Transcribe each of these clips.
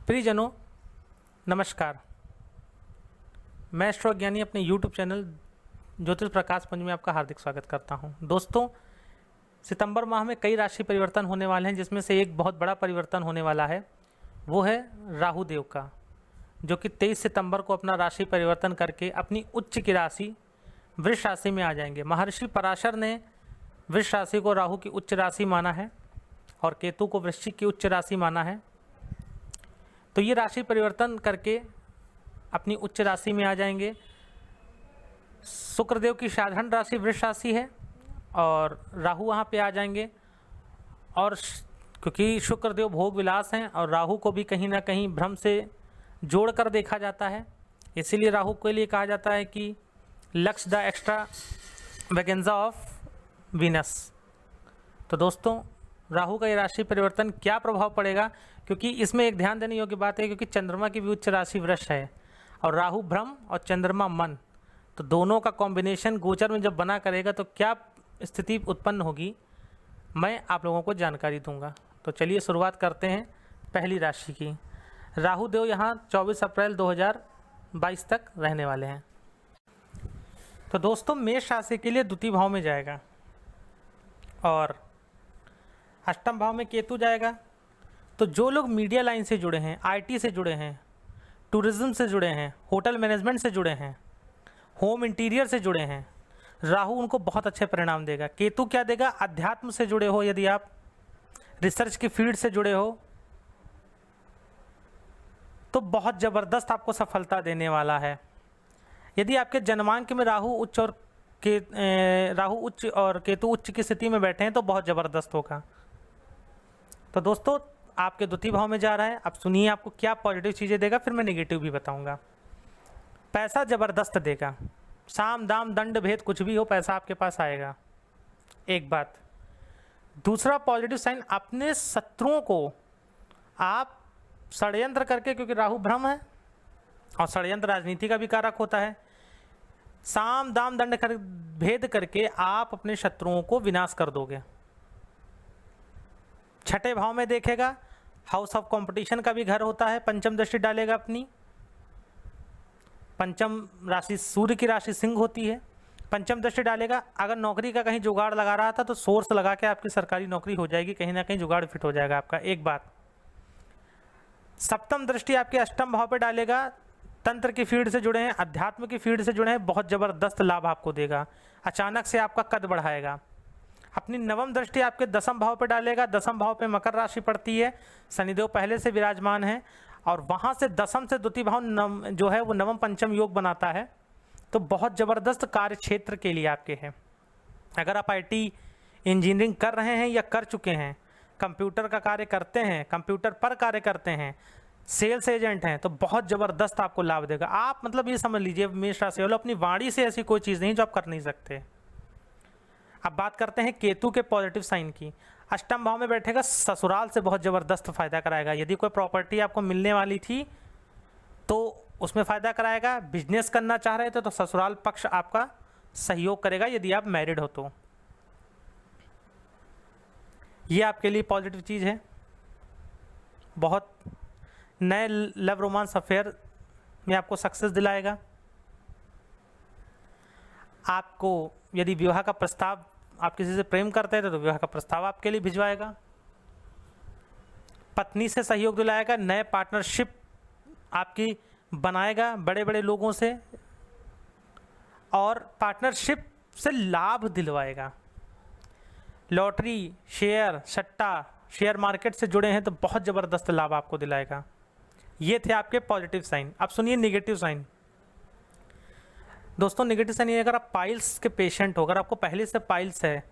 प्रियजनों नमस्कार। मैं एस्ट्रोज्ञानी अपने YouTube चैनल ज्योतिष प्रकाश पुंज में आपका हार्दिक स्वागत करता हूं। दोस्तों, सितंबर माह में कई राशि परिवर्तन होने वाले हैं, जिसमें से एक बहुत बड़ा परिवर्तन होने वाला है, वो है राहु देव का, जो कि 23 सितंबर को अपना राशि परिवर्तन करके अपनी उच्च की राशि वृष राशि में आ जाएंगे। महर्षि पराशर ने वृष राशि को राहु की उच्च राशि माना है और केतु को वृश्चिक की उच्च राशि माना है। तो ये राशि परिवर्तन करके अपनी उच्च राशि में आ जाएंगे। शुक्रदेव की साधारण राशि वृष राशि है और राहु वहाँ पे आ जाएंगे। और क्योंकि शुक्रदेव भोग विलास हैं और राहु को भी कहीं ना कहीं भ्रम से जोड़कर देखा जाता है, इसीलिए राहु के लिए कहा जाता है कि lux the extravaganza of Venus. तो दोस्तों, राहु का ये राशि परिवर्तन क्या प्रभाव पड़ेगा, क्योंकि इसमें एक ध्यान देने योग्य बात है, क्योंकि चंद्रमा की भी उच्च राशि वृष है और राहु भ्रम और चंद्रमा मन, तो दोनों का कॉम्बिनेशन गोचर में जब बना करेगा तो क्या स्थिति उत्पन्न होगी, मैं आप लोगों को जानकारी दूंगा। तो चलिए शुरुआत करते हैं पहली राशि की। राहु देव यहाँ 24 अप्रैल 2022 तक रहने वाले हैं। तो दोस्तों, मेष राशि के लिए द्वितीय भाव में जाएगा और अष्टम भाव में केतु जाएगा। तो जो लोग मीडिया लाइन से जुड़े हैं, आईटी से जुड़े हैं, टूरिज्म से जुड़े हैं, होटल मैनेजमेंट से जुड़े हैं, होम इंटीरियर से जुड़े हैं, राहु उनको बहुत अच्छे परिणाम देगा। केतु क्या देगा? अध्यात्म से जुड़े हो, यदि आप रिसर्च की फील्ड से जुड़े हो तो बहुत ज़बरदस्त आपको सफलता देने वाला है। यदि आपके जन्मांक में राहु उच्च और केतु उच्च की स्थिति में बैठे हैं तो बहुत ज़बरदस्त होगा। तो दोस्तों, आपके द्वितीय भाव में जा रहा है। अब सुनिए आपको क्या पॉजिटिव चीज़ें देगा, फिर मैं नेगेटिव भी बताऊंगा। पैसा ज़बरदस्त देगा, साम दाम दंड भेद कुछ भी हो, पैसा आपके पास आएगा, एक बात। दूसरा पॉजिटिव साइन, अपने शत्रुओं को आप षड्यंत्र करके, क्योंकि राहु भ्रम है और षड्यंत्र राजनीति का भी कारक होता है, साम दाम दंड भेद करके आप अपने शत्रुओं को विनाश कर दोगे। छठे भाव में देखेगा, हाउस ऑफ कंपटीशन का भी घर होता है, पंचम दृष्टि डालेगा अपनी। पंचम राशि सूर्य की राशि सिंह होती है, पंचम दृष्टि डालेगा। अगर नौकरी का कहीं जुगाड़ लगा रहा था तो सोर्स लगा के आपकी सरकारी नौकरी हो जाएगी, कहीं ना कहीं जुगाड़ फिट हो जाएगा आपका, एक बात। सप्तम दृष्टि आपके अष्टम भाव पे डालेगा। तंत्र की फील्ड से जुड़े हैं, अध्यात्म की फील्ड से जुड़े हैं, बहुत ज़बरदस्त लाभ आपको देगा, अचानक से आपका कद बढ़ाएगा। अपनी नवम दृष्टि आपके दसम भाव पे डालेगा। दसम भाव पे मकर राशि पड़ती है, शनिदेव पहले से विराजमान है और वहाँ से दसम से द्वितीय भाव जो है वो नवम पंचम योग बनाता है। तो बहुत ज़बरदस्त कार्य क्षेत्र के लिए आपके हैं। अगर आप आईटी इंजीनियरिंग कर रहे हैं या कर चुके हैं, कंप्यूटर का कार्य करते हैं, कंप्यूटर पर कार्य करते हैं, सेल्स एजेंट हैं, तो बहुत ज़बरदस्त आपको लाभ देगा। आप मतलब ये समझ लीजिए, मेष राशि वालों, अपनी वाणी से ऐसी कोई चीज़ नहीं जो आप कर नहीं सकते। अब बात करते हैं केतु के पॉजिटिव साइन की। अष्टम भाव में बैठेगा, ससुराल से बहुत ज़बरदस्त फायदा कराएगा। यदि कोई प्रॉपर्टी आपको मिलने वाली थी तो उसमें फ़ायदा कराएगा। बिजनेस करना चाह रहे थे तो ससुराल पक्ष आपका सहयोग करेगा, यदि आप मैरिड हो तो। ये आपके लिए पॉजिटिव चीज़ है। बहुत नए लव रोमांस अफेयर में आपको सक्सेस दिलाएगा। आपको यदि विवाह का प्रस्ताव, आप किसी से प्रेम करते हैं तो विवाह का प्रस्ताव आपके लिए भिजवाएगा। पत्नी से सहयोग दिलाएगा। नए पार्टनरशिप आपकी बनाएगा बड़े बड़े लोगों से और पार्टनरशिप से लाभ दिलवाएगा। लॉटरी, शेयर, सट्टा, शेयर मार्केट से जुड़े हैं तो बहुत ज़बरदस्त लाभ आपको दिलाएगा। ये थे आपके पॉजिटिव साइन। अब सुनिए नेगेटिव साइन। दोस्तों, नेगेटिव साइन ये, अगर आप पाइल्स के पेशेंट हो, अगर आपको पहले से पाइल्स है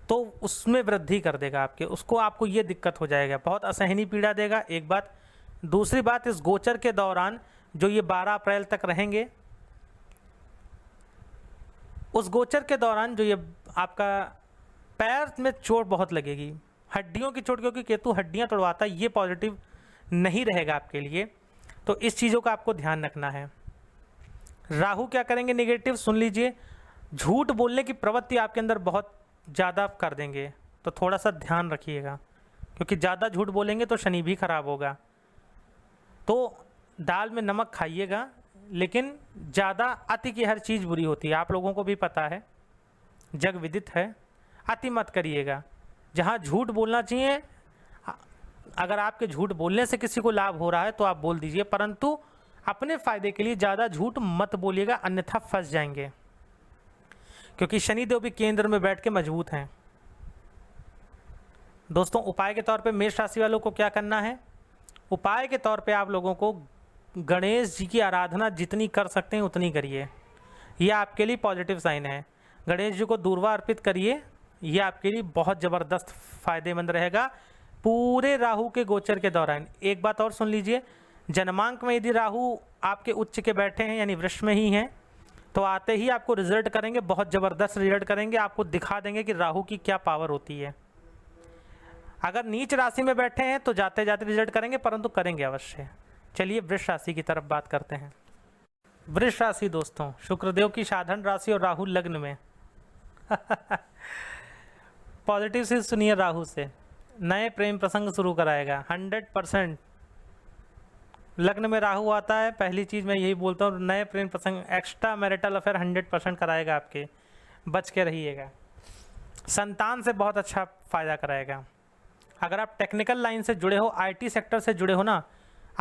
तो उसमें वृद्धि कर देगा आपके, उसको आपको ये दिक्कत हो जाएगा, बहुत असहनीय पीड़ा देगा, एक बात। दूसरी बात, इस गोचर के दौरान जो ये 12 अप्रैल तक रहेंगे, उस गोचर के दौरान जो ये आपका पैर में चोट बहुत लगेगी, हड्डियों की चोट, क्योंकि केतु हड्डियां तोड़वाता है, ये पॉजिटिव नहीं रहेगा आपके लिए। तो इस चीज़ों का आपको ध्यान रखना है। राहु क्या करेंगे नेगेटिव, सुन लीजिए। झूठ बोलने की प्रवृत्ति आपके अंदर बहुत ज़्यादा कर देंगे, तो थोड़ा सा ध्यान रखिएगा, क्योंकि ज़्यादा झूठ बोलेंगे तो शनि भी खराब होगा। तो दाल में नमक खाइएगा, लेकिन ज़्यादा अति की हर चीज़ बुरी होती है, आप लोगों को भी पता है, जग विदित है। अति मत करिएगा। जहाँ झूठ बोलना चाहिए, अगर आपके झूठ बोलने से किसी को लाभ हो रहा है तो आप बोल दीजिए, परंतु अपने फ़ायदे के लिए ज़्यादा झूठ मत बोलिएगा, अन्यथा फंस जाएंगे, क्योंकि शनिदेव भी केंद्र में बैठ के मजबूत हैं। दोस्तों, उपाय के तौर पे मेष राशि वालों को क्या करना है? उपाय के तौर पे आप लोगों को गणेश जी की आराधना जितनी कर सकते हैं उतनी करिए, यह आपके लिए पॉजिटिव साइन है। गणेश जी को दूर्वा अर्पित करिए, यह आपके लिए बहुत ज़बरदस्त फायदेमंद रहेगा पूरे राहु के गोचर के दौरान। एक बात और सुन लीजिए, जन्मांक में यदि राहु आपके उच्च के बैठे हैं यानी वृष में ही हैं, तो आते ही आपको रिजल्ट करेंगे, बहुत ज़बरदस्त रिजल्ट करेंगे, आपको दिखा देंगे कि राहु की क्या पावर होती है। अगर नीच राशि में बैठे हैं तो जाते जाते रिजल्ट करेंगे, परंतु करेंगे अवश्य। चलिए वृष राशि की तरफ बात करते हैं। वृष राशि दोस्तों, शुक्रदेव की साधन राशि और राहु लग्न में पॉजिटिव से सुनिए, राहु से नए प्रेम प्रसंग शुरू कराएगा 100%। लग्न में राहु आता है, पहली चीज़ मैं यही बोलता हूँ, नए प्रेम प्रसंग, एक्स्ट्रा मैरिटल अफेयर 100% कराएगा आपके, बच के रहिएगा। संतान से बहुत अच्छा फायदा कराएगा। अगर आप टेक्निकल लाइन से जुड़े हो, आईटी सेक्टर से जुड़े हो ना,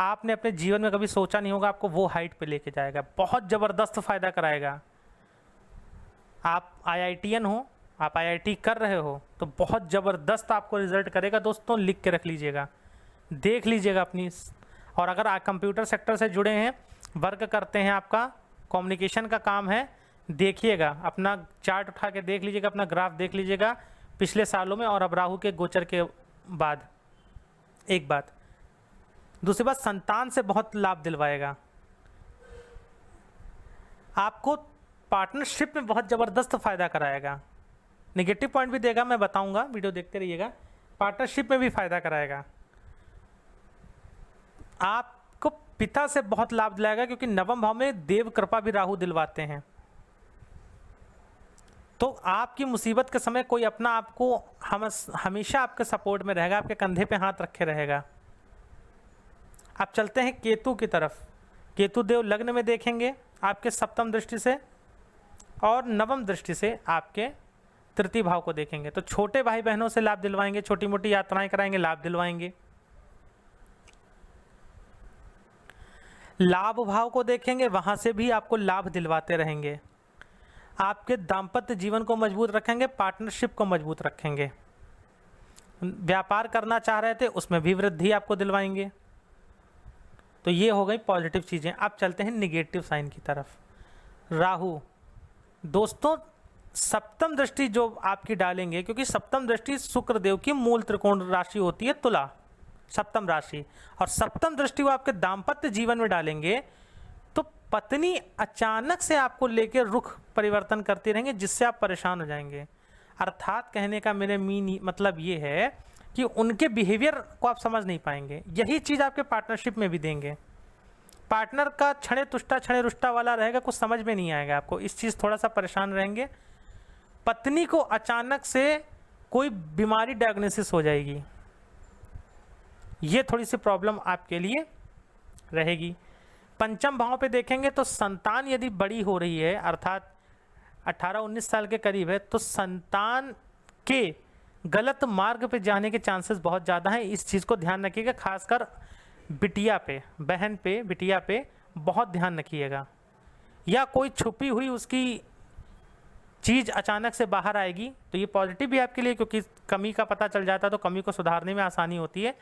आपने अपने जीवन में कभी सोचा नहीं होगा, आपको वो हाइट पे लेके जाएगा, बहुत ज़बरदस्त फायदा कराएगा। आप आईआईटीएन हो, आप आईआईटी कर रहे हो, तो बहुत ज़बरदस्त आपको रिजल्ट करेगा दोस्तों, लिख के रख लीजिएगा, देख लीजिएगा अपनी। और अगर आप कंप्यूटर सेक्टर से जुड़े हैं, वर्क करते हैं, आपका कम्युनिकेशन का काम है, देखिएगा, अपना चार्ट उठा के देख लीजिएगा, अपना ग्राफ देख लीजिएगा पिछले सालों में और अब राहु के गोचर के बाद। एक बात, दूसरी बात, संतान से बहुत लाभ दिलवाएगा आपको, पार्टनरशिप में बहुत ज़बरदस्त फायदा कराएगा। नेगेटिव पॉइंट भी देगा, मैं बताऊंगा, वीडियो देखते रहिएगा। पार्टनरशिप में भी फायदा कराएगा आपको, पिता से बहुत लाभ दिलाएगा, क्योंकि नवम भाव में देव कृपा भी राहु दिलवाते हैं। तो आपकी मुसीबत के समय कोई अपना आपको हमेशा आपके सपोर्ट में रहेगा, आपके कंधे पे हाथ रखे रहेगा। आप चलते हैं केतु की तरफ। केतु देव लग्न में देखेंगे आपके सप्तम दृष्टि से, और नवम दृष्टि से आपके तृतीय भाव को देखेंगे। तो छोटे भाई बहनों से लाभ दिलवाएंगे, छोटी मोटी यात्राएं कराएंगे, लाभ दिलवाएंगे। लाभ भाव को देखेंगे, वहां से भी आपको लाभ दिलवाते रहेंगे। आपके दाम्पत्य जीवन को मजबूत रखेंगे, पार्टनरशिप को मजबूत रखेंगे। व्यापार करना चाह रहे थे, उसमें भी वृद्धि आपको दिलवाएंगे। तो ये हो गई पॉजिटिव चीज़ें। अब चलते हैं निगेटिव साइन की तरफ। राहु दोस्तों, सप्तम दृष्टि जो आपकी डालेंगे, क्योंकि सप्तम दृष्टि शुक्र देव की मूल त्रिकोण राशि होती है तुला, सप्तम राशि, और सप्तम दृष्टि वो आपके दाम्पत्य जीवन में डालेंगे, तो पत्नी अचानक से आपको लेकर रुख परिवर्तन करती रहेंगे, जिससे आप परेशान हो जाएंगे। अर्थात कहने का मेरे मतलब ये है कि उनके बिहेवियर को आप समझ नहीं पाएंगे। यही चीज़ आपके पार्टनरशिप में भी देंगे। पार्टनर का छड़े तुष्टा छड़े रुष्टा वाला रहेगा, कुछ समझ में नहीं आएगा आपको, इस चीज़ थोड़ा सा परेशान रहेंगे। पत्नी को अचानक से कोई बीमारी डायग्नोसिस हो जाएगी, ये थोड़ी सी प्रॉब्लम आपके लिए रहेगी। पंचम भाव पे देखेंगे तो संतान यदि बड़ी हो रही है, अर्थात 18-19 साल के करीब है, तो संतान के गलत मार्ग पे जाने के चांसेस बहुत ज़्यादा हैं। इस चीज़ को ध्यान रखिएगा, खासकर बिटिया पे, बहन पे, बिटिया पे बहुत ध्यान रखिएगा। या कोई छुपी हुई उसकी चीज़ अचानक से बाहर आएगी, तो ये पॉजिटिव भी आपके लिए, क्योंकि कमी का पता चल जाता है तो कमी को सुधारने में आसानी होती है।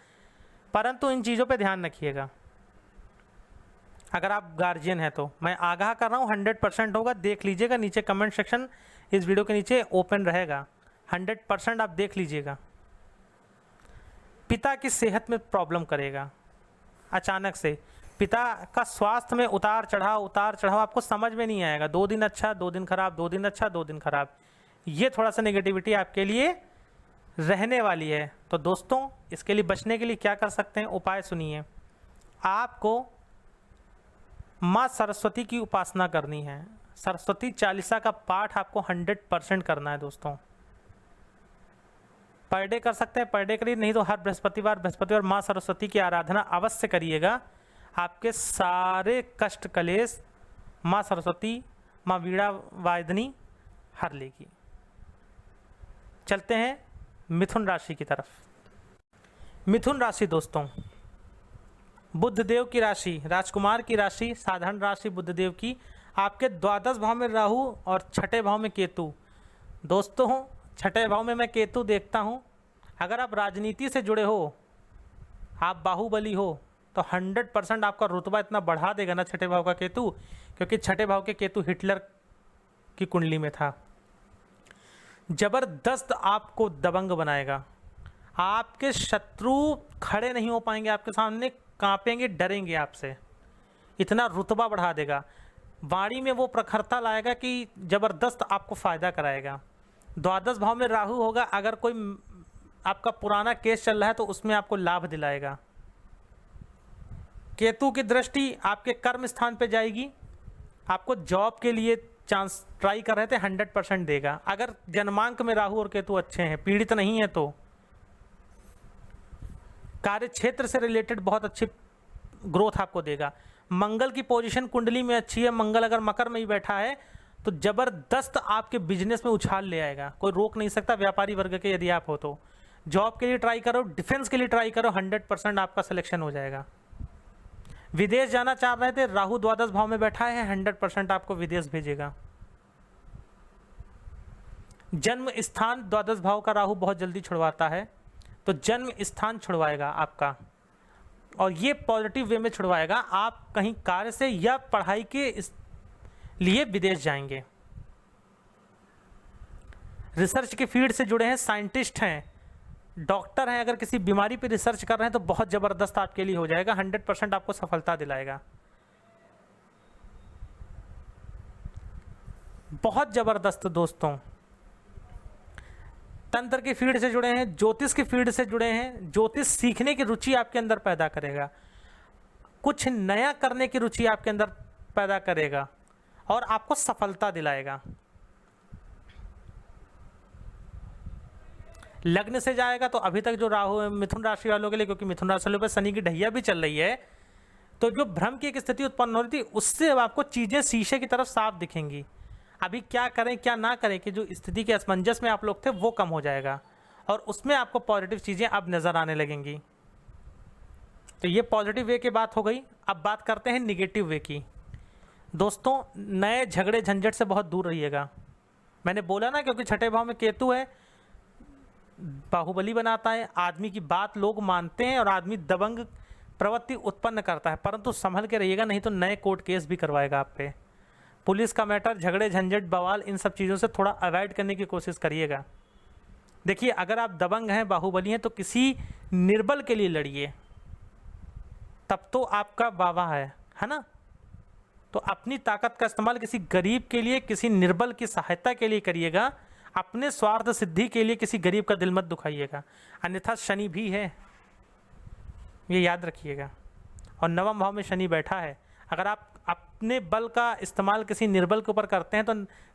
परंतु इन चीज़ों पे ध्यान रखिएगा। अगर आप गार्जियन हैं तो मैं आगाह कर रहा हूँ, 100% होगा, देख लीजिएगा। नीचे कमेंट सेक्शन इस वीडियो के नीचे ओपन रहेगा, 100% आप देख लीजिएगा। पिता की सेहत में प्रॉब्लम करेगा अचानक से, पिता का स्वास्थ्य में उतार चढ़ाव आपको समझ में नहीं आएगा। 2 दिन अच्छा, 2 दिन खराब, 2 दिन अच्छा, 2 दिन खराब, ये थोड़ा सा नेगेटिविटी आपके लिए रहने वाली है। तो दोस्तों, इसके लिए बचने के लिए क्या कर सकते हैं, उपाय सुनिए। आपको माँ सरस्वती की उपासना करनी है। सरस्वती चालीसा का पाठ आपको 100% करना है दोस्तों। पर डे कर सकते हैं, पर डे करिए, नहीं तो हर बृहस्पतिवार माँ सरस्वती की आराधना अवश्य करिएगा। आपके सारे कष्ट कलेश माँ सरस्वती, माँ वीणा वादिनी हर लेगी। चलते हैं मिथुन राशि की तरफ। मिथुन राशि दोस्तों, बुधदेव की राशि, राजकुमार की राशि, साधारण राशि बुधदेव की। आपके द्वादश भाव में राहु और छठे भाव में केतु। दोस्तों छठे भाव में मैं केतु देखता हूँ। अगर आप राजनीति से जुड़े हो, आप बाहुबली हो, तो 100% आपका रुतबा इतना बढ़ा देगा ना छठे भाव का केतु, क्योंकि छठे भाव के केतु हिटलर की कुंडली में था। जबरदस्त आपको दबंग बनाएगा। आपके शत्रु खड़े नहीं हो पाएंगे आपके सामने, कांपेंगे, डरेंगे आपसे। इतना रुतबा बढ़ा देगा। वाणी में वो प्रखरता लाएगा कि जबरदस्त आपको फायदा कराएगा। द्वादश भाव में राहु होगा, अगर कोई आपका पुराना केस चल रहा है तो उसमें आपको लाभ दिलाएगा। केतु की दृष्टि आपके कर्म स्थान पे जाएगी। आपको जॉब के लिए चांस ट्राई कर रहे थे, 100% देगा। अगर जन्मांक में राहु और केतु अच्छे हैं, पीड़ित नहीं है, तो कार्य क्षेत्र से रिलेटेड बहुत अच्छी ग्रोथ आपको देगा। मंगल की पोजीशन कुंडली में अच्छी है। मंगल अगर मकर में ही बैठा है तो जबरदस्त आपके बिजनेस में उछाल ले आएगा, कोई रोक नहीं सकता। व्यापारी वर्ग के यदि आप हो तो जॉब के लिए ट्राई करो, डिफेंस के लिए ट्राई करो, 100% आपका सिलेक्शन हो जाएगा। विदेश जाना चाह रहे थे, राहु द्वादश भाव में बैठा है, 100% आपको विदेश भेजेगा। जन्म स्थान द्वादश भाव का राहु बहुत जल्दी छुड़वाता है, तो जन्म स्थान छुड़वाएगा आपका, और ये पॉजिटिव वे में छुड़वाएगा। आप कहीं कार्य से या पढ़ाई के लिए विदेश जाएंगे। रिसर्च के फील्ड से जुड़े हैं, साइंटिस्ट हैं, डॉक्टर हैं, अगर किसी बीमारी पे रिसर्च कर रहे हैं तो बहुत ज़बरदस्त आपके लिए हो जाएगा। 100% आपको सफलता दिलाएगा। बहुत ज़बरदस्त दोस्तों। तंत्र की फील्ड से जुड़े हैं, ज्योतिष की फील्ड से जुड़े हैं, ज्योतिष सीखने की रुचि आपके अंदर पैदा करेगा। कुछ नया करने की रुचि आपके अंदर पैदा करेगा और आपको सफलता दिलाएगा। लग्न से जाएगा तो अभी तक जो राहु मिथुन राशि वालों के लिए, क्योंकि मिथुन राशि वालों पर शनि की ढैया भी चल रही है, तो जो भ्रम की एक स्थिति उत्पन्न हो रही थी, उससे अब आपको चीज़ें शीशे की तरफ साफ दिखेंगी। अभी क्या करें क्या ना करें कि जो स्थिति के असमंजस में आप लोग थे वो कम हो जाएगा, और उसमें आपको पॉजिटिव चीज़ें अब नज़र आने लगेंगी। तो ये पॉजिटिव वे की बात हो गई। अब बात करते हैं निगेटिव वे की। दोस्तों नए झगड़े झंझट से बहुत दूर रहिएगा। मैंने बोला ना, क्योंकि छठे भाव में केतु है, बाहुबली बनाता है। आदमी की बात लोग मानते हैं और आदमी दबंग प्रवृत्ति उत्पन्न करता है, परंतु संभल के रहिएगा, नहीं तो नए कोर्ट केस भी करवाएगा आप पे। पुलिस का मैटर, झगड़े झंझट, बवाल, इन सब चीज़ों से थोड़ा अवॉइड करने की कोशिश करिएगा। देखिए अगर आप दबंग हैं, बाहुबली हैं, तो किसी निर्बल के लिए लड़िए, तब तो आपका वाह है ना। तो अपनी ताकत का इस्तेमाल किसी गरीब के लिए, किसी निर्बल की सहायता के लिए करिएगा। अपने स्वार्थ सिद्धि के लिए किसी गरीब का दिल मत दुखाइएगा, अन्यथा शनि भी है, ये याद रखिएगा। और नवम भाव में शनि बैठा है। अगर आप अपने बल का इस्तेमाल किसी निर्बल के ऊपर करते हैं तो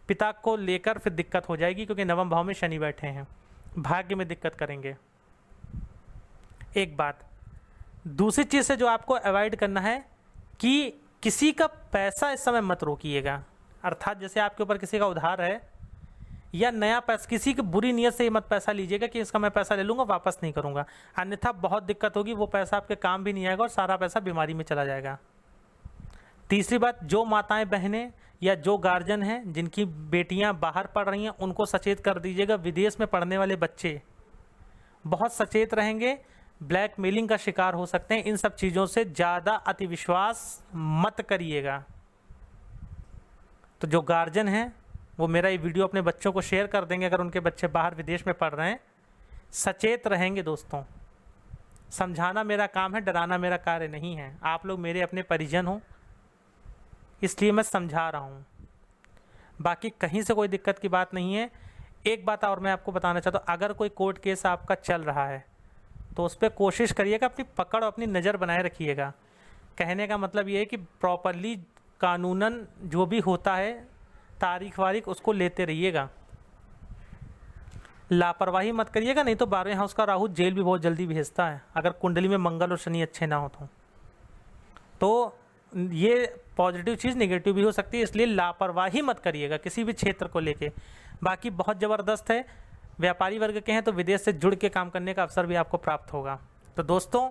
पिता को लेकर फिर दिक्कत हो जाएगी, क्योंकि नवम भाव में शनि बैठे हैं, भाग्य में दिक्कत करेंगे। एक बात। दूसरी चीज़ से जो आपको अवॉइड करना है कि किसी का पैसा इस समय मत रोकिएगा। अर्थात जैसे आपके ऊपर किसी का उधार है या नया पैसा, किसी की बुरी नीयत से मत पैसा लीजिएगा कि इसका मैं पैसा ले लूँगा वापस नहीं करूँगा, अन्यथा बहुत दिक्कत होगी। वो पैसा आपके काम भी नहीं आएगा और सारा पैसा बीमारी में चला जाएगा। तीसरी बात, जो माताएं बहनें या जो गार्जियन हैं जिनकी बेटियां बाहर पढ़ रही हैं, उनको सचेत कर दीजिएगा। विदेश में पढ़ने वाले बच्चे बहुत सचेत रहेंगे, ब्लैकमेलिंग का शिकार हो सकते हैं। इन सब चीज़ों से ज़्यादा अतिविश्वास मत करिएगा। तो जो गार्जियन हैं वो मेरा ये वीडियो अपने बच्चों को शेयर कर देंगे, अगर उनके बच्चे बाहर विदेश में पढ़ रहे हैं। सचेत रहेंगे दोस्तों। समझाना मेरा काम है, डराना मेरा कार्य नहीं है। आप लोग मेरे अपने परिजन हो, इसलिए मैं समझा रहा हूँ, बाकी कहीं से कोई दिक्कत की बात नहीं है। एक बात और मैं आपको बताना चाहता हूँ, अगर कोई कोर्ट केस आपका चल रहा है तो उस पर कोशिश करिएगा, अपनी पकड़ और अपनी नज़र बनाए रखिएगा। कहने का मतलब ये है कि प्रॉपरली कानूनन जो भी होता है, तारीख वारीख उसको लेते रहिएगा, लापरवाही मत करिएगा, नहीं तो 12वें हाउस का राहु जेल भी बहुत जल्दी भेजता है, अगर कुंडली में मंगल और शनि अच्छे ना हो तो ये पॉजिटिव चीज़ नेगेटिव भी हो सकती है, इसलिए लापरवाही मत करिएगा किसी भी क्षेत्र को लेके। बाकी बहुत ज़बरदस्त है, व्यापारी वर्ग के हैं तो विदेश से जुड़ के काम करने का अवसर भी आपको प्राप्त होगा। तो दोस्तों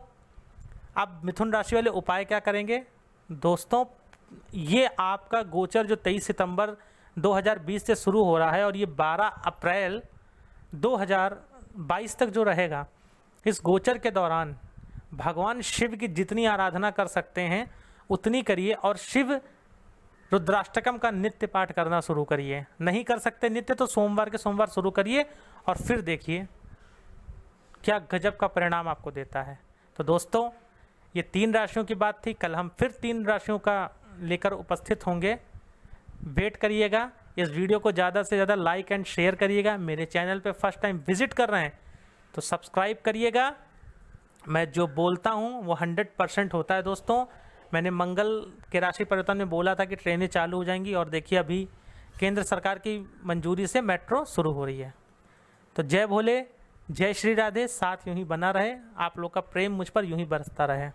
अब मिथुन राशि वाले उपाय क्या करेंगे दोस्तों, ये आपका गोचर जो 23 सितंबर 2020 से शुरू हो रहा है और ये 12 अप्रैल 2022 तक जो रहेगा, इस गोचर के दौरान भगवान शिव की जितनी आराधना कर सकते हैं उतनी करिए और शिव रुद्राष्टकम का नित्य पाठ करना शुरू करिए। नहीं कर सकते नित्य तो सोमवार के सोमवार शुरू करिए और फिर देखिए क्या गजब का परिणाम आपको देता है। तो दोस्तों ये 3 राशियों की बात थी, कल हम फिर 3 राशियों का लेकर उपस्थित होंगे। वेट करिएगा, इस वीडियो को ज़्यादा से ज़्यादा लाइक एंड शेयर करिएगा। मेरे चैनल पे फर्स्ट टाइम विजिट कर रहे हैं तो सब्सक्राइब करिएगा। मैं जो बोलता हूँ वो 100% होता है दोस्तों। मैंने मंगल के राशि परिवर्तन में बोला था कि ट्रेनें चालू हो जाएंगी और देखिए अभी केंद्र सरकार की मंजूरी से मेट्रो शुरू हो रही है। तो जय भोले, जय श्री राधे। साथ यूं ही बना रहे, आप लोग का प्रेम मुझ पर यूं ही बरसता रहे।